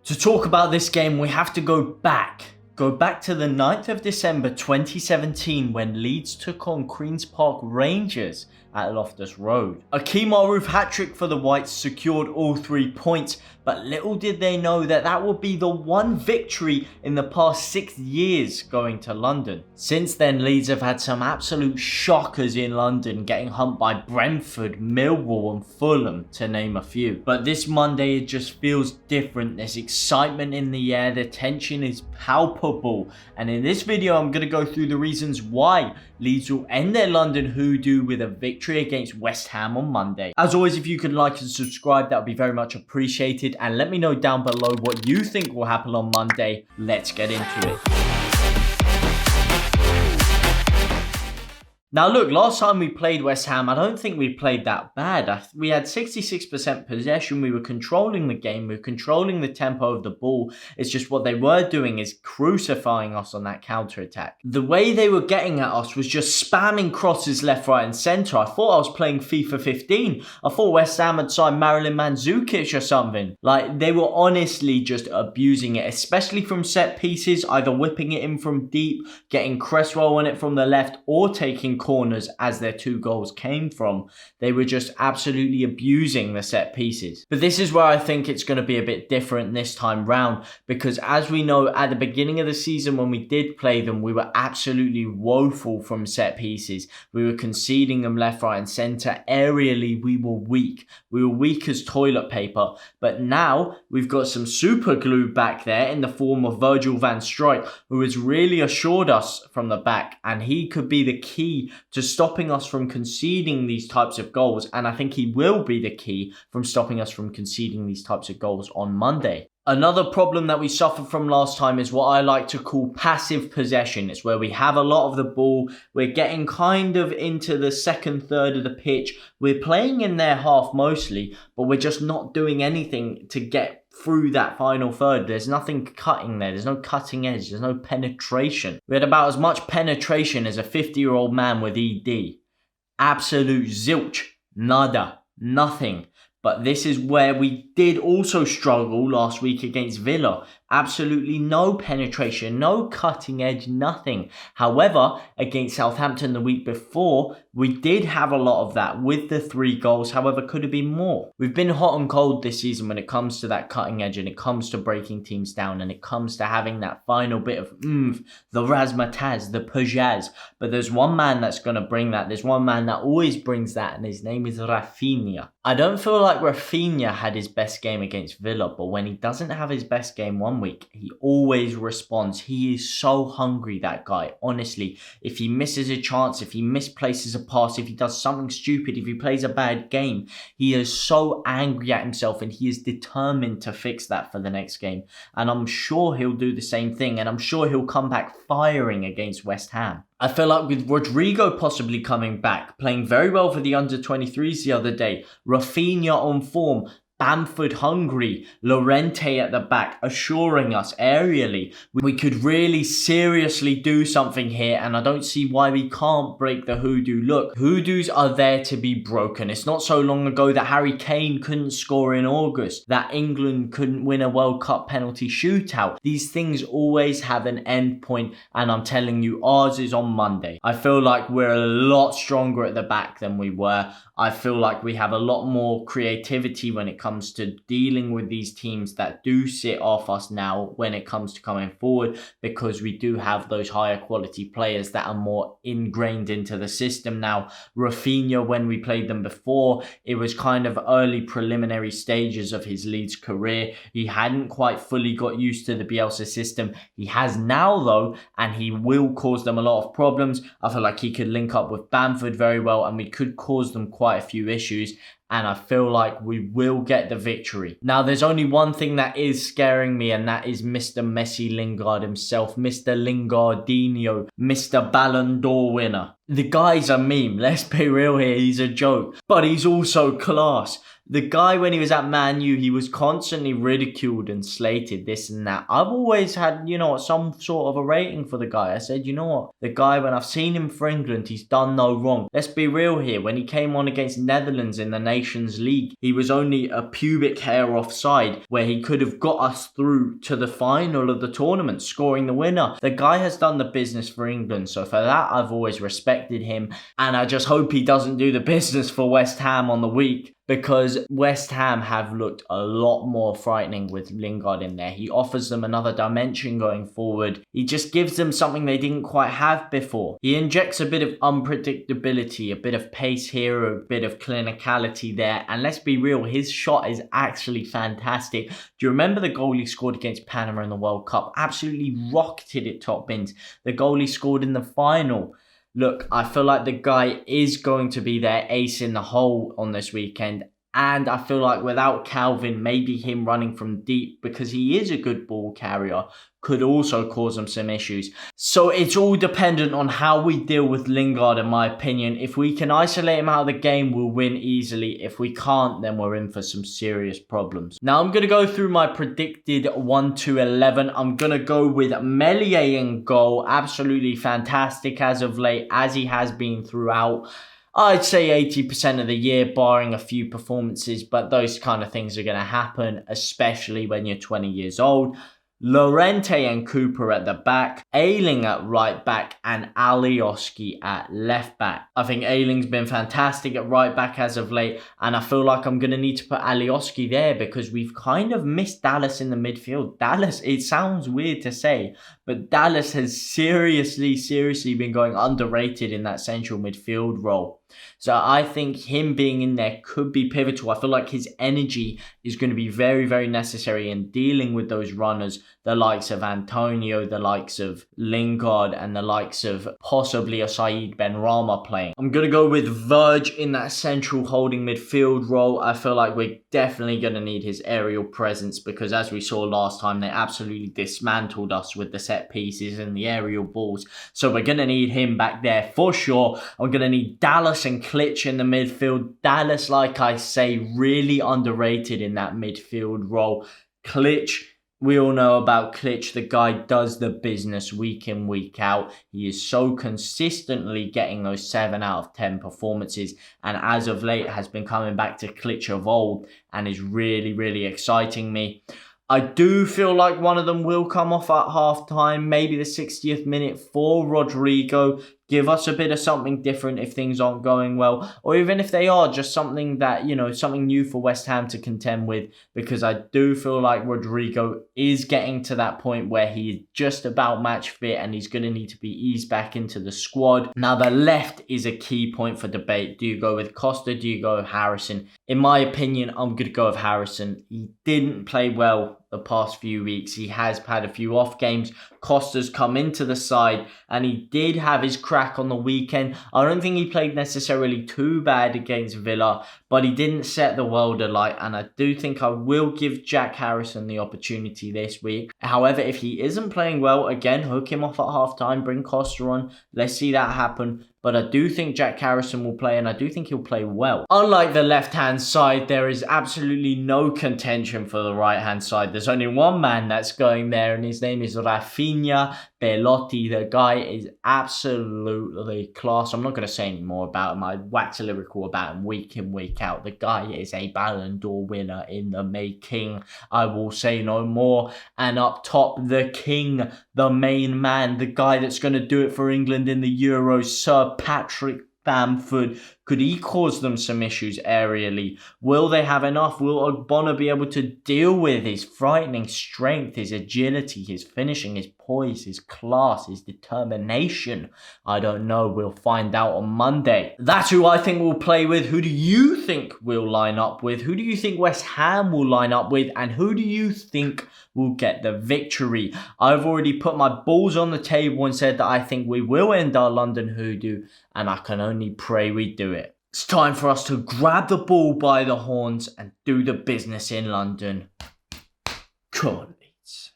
To talk about this game, we have to go back to the 9th of December 2017 when Leeds took on Queen's Park Rangers at Loftus Road. A key Maruf hat-trick for the Whites secured all 3 points, but little did they know that that would be the one victory in the past 6 years going to London. Since then, Leeds have had some absolute shockers in London, getting humped by Brentford, Millwall and Fulham, to name a few. But this Monday, it just feels different. There's excitement in the air, the tension is palpable, and in this video, I'm going to go through the reasons why Leeds will end their London Hoodoo with a victory against West Ham on Monday. As always, if you could like and subscribe, that would be very much appreciated. And let me know down below what you think will happen on Monday. Let's get into it. Now look, last time we played West Ham, I don't think we played that bad. We had 66% possession, we were controlling the game, we were controlling the tempo of the ball. It's just what they were doing is crucifying us on that counter-attack. The way they were getting at us was just spamming crosses left, right and centre. I thought I was playing FIFA 15. I thought West Ham had signed Marilyn Mandzukic or something. Like, they were honestly just abusing it, especially from set pieces, either whipping it in from deep, getting Cresswell on it from the left, or taking corners as their 2 goals came from. They were just absolutely abusing the set pieces. But this is where I think it's going to be a bit different this time round, because as we know, at the beginning of the season when we did play them, we were absolutely woeful from set pieces. We were conceding them left, right and centre. Aerially, we were weak. We were weak as toilet paper. But now we've got some super glue back there in the form of Virgil van Strijk, who has really assured us from the back, and he could be the key to stopping us from conceding these types of goals, and I think he will be the key from stopping us from conceding these types of goals on Monday. Another problem that we suffered from last time is what I like to call passive possession. It's where we have a lot of the ball, we're getting kind of into the second third of the pitch, we're playing in their half mostly, but we're just not doing anything to get through that final third. There's nothing cutting there. There's no cutting edge. There's no penetration. We had about as much penetration as a 50-year-old man with ED. Absolute zilch. Nada. Nothing. But this is where we did also struggle last week against Villa. Absolutely no penetration, no cutting edge, nothing. However, against Southampton the week before, we did have a lot of that with the 3 goals. However, could have been more. We've been hot and cold this season when it comes to that cutting edge, and it comes to breaking teams down, and it comes to having that final bit of the razzmatazz, the pizzazz. But there's one man that's going to bring that. There's one man that always brings that, and his name is RAPHINHA. I don't feel like RAPHINHA had his best game against Villa, but when he doesn't have his best game one week, he always responds. He is so hungry, that guy. Honestly, if he misses a chance, if he misplaces a pass, if he does something stupid, if he plays a bad game, he is so angry at himself, and he is determined to fix that for the next game. And I'm sure he'll do the same thing, and I'm sure he'll come back firing against West Ham. I feel like with Rodrigo possibly coming back, playing very well for the under-23s the other day, RAPHINHA on form, BAMFORD hungry, Llorente at the back, assuring us aerially we could really seriously do something here, and I don't see why we can't break the Hoodoo. Look, Hoodoos are there to be broken. It's not so long ago that Harry Kane couldn't score in August, that England couldn't win a World Cup penalty shootout. These things always have an end point, and I'm telling you, ours is on Monday. I feel like we're a lot stronger at the back than we were. I feel like we have a lot more creativity when it comes to dealing with these teams that do sit off us now when it comes to coming forward, because we do have those higher quality players that are more ingrained into the system now. RAPHINHA, when we played them before, it was kind of early preliminary stages of his Leeds career. He hadn't quite fully got used to the BIELSA system. He has now though, and he will cause them a lot of problems. I feel like he could link up with BAMFORD very well, and we could cause them quite a few issues, and I feel like we will get the victory. Now, there's only one thing that is scaring me, and that is Mr. Messi Lingard himself, Mr. Lingardinho, Mr. Ballon d'Or winner. The guy's a meme, let's be real here, he's a joke, but he's also class. The guy, when he was at Man U, he was constantly ridiculed and slated, this and that. I've always had, some sort of a rating for the guy. I said, you know what? The guy, when I've seen him for England, he's done no wrong. Let's be real here. When he came on against Netherlands in the Nations League, he was only a pubic hair offside, where he could have got us through to the final of the tournament, scoring the winner. The guy has done the business for England, so for that, I've always respected him. And I just hope he doesn't do the business for West Ham on the week, because West Ham have looked a lot more frightening with Lingard in there. He offers them another dimension going forward. He just gives them something they didn't quite have before. He injects a bit of unpredictability, a bit of pace here, a bit of clinicality there. And let's be real, his shot is actually fantastic. Do you remember the goal he scored against Panama in the World Cup? Absolutely rocketed it top bins. The goal he scored in the final. Look, I feel like the guy is going to be their ace in the hole on this weekend. And I feel like without Calvin, maybe him running from deep, because he is a good ball carrier, could also cause them some issues. So it's all dependent on how we deal with Lingard, in my opinion. If we can isolate him out of the game, we'll win easily. If we can't, then we're in for some serious problems. Now, I'm going to go through my predicted 1 to 11. I'm going to go with Meslier in goal. Absolutely fantastic as of late, as he has been throughout. I'd say 80% of the year, barring a few performances, but those kind of things are going to happen, especially when you're 20 years old. Llorente and Cooper at the back, Ayling at right back, and Alioski at left back. I think Ayling's been fantastic at right back as of late, and I feel like I'm going to need to put Alioski there because we've kind of missed Dallas in the midfield. Dallas, it sounds weird to say, but Dallas has seriously been going underrated in that central midfield role. So I think him being in there could be pivotal. I feel like his energy is going to be very necessary in dealing with those runners, the likes of Antonio, the likes of Lingard, and the likes of possibly a Saeed Benrahma playing. I'm going to go with Verge in that central holding midfield role. I feel like we're definitely going to need his aerial presence because, as we saw last time, they absolutely dismantled us with the set pieces and the aerial balls. So we're going to need him back there for sure. I'm going to need Dallas and Klitsch in the midfield. Dallas, like I say, really underrated in that midfield role. Klitsch, we all know about Klitsch. The guy does the business week in, week out. He is so consistently getting those 7 out of 10 performances. And as of late has been coming back to Klitsch of old and is really exciting me. I do feel like one of them will come off at half-time, maybe the 60th minute for Rodrigo. Give us a bit of something different if things aren't going well. Or even if they are, just something that, something new for West Ham to contend with. Because I do feel like Rodrigo is getting to that point where he is just about match fit and he's going to need to be eased back into the squad. Now, the left is a key point for debate. Do you go with Costa? Do you go with Harrison? In my opinion, I'm going to go with Harrison. He didn't play well the past few weeks. He has had a few off games. Costa's come into the side and he did have his crack on the weekend. I don't think he played necessarily too bad against Villa, but he didn't set the world alight, and I do think I will give Jack Harrison the opportunity this week. However, if he isn't playing well, again, hook him off at half-time, bring Costa on. Let's see that happen. But I do think Jack Harrison will play, and I do think he'll play well. Unlike the left-hand side, there is absolutely no contention for the right-hand side. There's only one man that's going there, and his name is RAPHINHA. Belotti, the guy is absolutely class. I'm not going to say any more about him. I wax lyrical about him week in, week out. The guy is a Ballon d'Or winner in the making. I will say no more. And up top, the king, the main man, the guy that's going to do it for England in the Euros, Sir Patrick Bamford. Could he cause them some issues aerially? Will they have enough? Will Ogbonna be able to deal with his frightening strength, his agility, his finishing, his poise, his class, his determination? I don't know. We'll find out on Monday. That's who I think we'll play with. Who do you think we'll line up with? Who do you think West Ham will line up with? And who do you think will get the victory? I've already put my balls on the table and said that I think we will end our London Hoodoo, and I can only pray we do it. It's time for us to grab the ball by the horns and do the business in London. Come on.